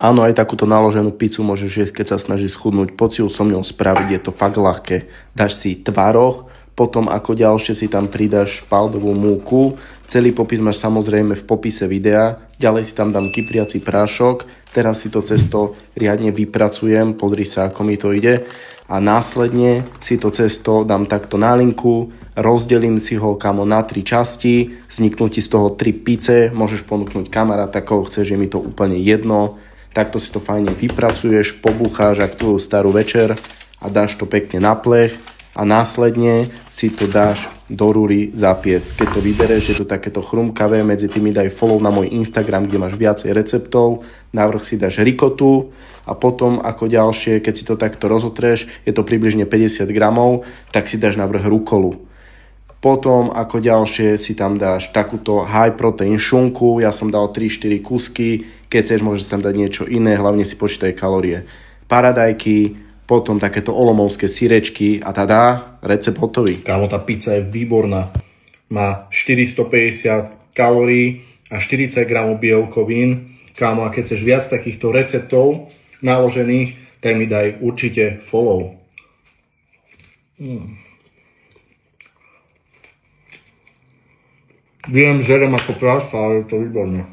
Áno, aj takúto naloženú pizzu môžeš jesť, keď sa snažíš schudnúť. Poď si ju so mnou spraviť, je to fakt ľahké. Dáš si tvaroh, potom ako ďalšie si tam pridáš špaldovú múku. Celý popis máš samozrejme v popise videa. Ďalej si tam dám kypriaci prášok. Teraz si to cesto riadne vypracujem, pozri sa, ako mi to ide. A následne si to cesto dám takto na linku, rozdelím si ho kamo na 3 časti, vzniknú ti z toho 3 pice, môžeš ponúknuť kamaráta, koho chceš, je mi to úplne jedno. Takto si to fajne vypracuješ, pobúcháš ak tvoju starú večer a dáš to pekne na plech a následne si to dáš do rúry zapiec. Keď to vybereš, je to takéto chrumkavé, medzi tými daj follow na môj Instagram, kde máš viacej receptov, navrch si dáš rikotu a potom ako ďalšie, keď si to takto rozotreš, je to približne 50 gramov, tak si dáš navrch rukolu. Potom ako ďalšie si tam dáš takúto high protein šunku, ja som dal 3-4 kusky, keď chceš, môžeš tam dať niečo iné, hlavne si počítaj kalórie. Paradajky, potom takéto olomovské syrečky a tadá, recept hotový. Kámo, tá pizza je výborná. Má 450 kalórií a 40 gramov bielkovín. Kámo, a keď chceš viac takýchto receptov naložených, tak mi daj určite follow. Viem, žerem ako práška, ale je to výborné.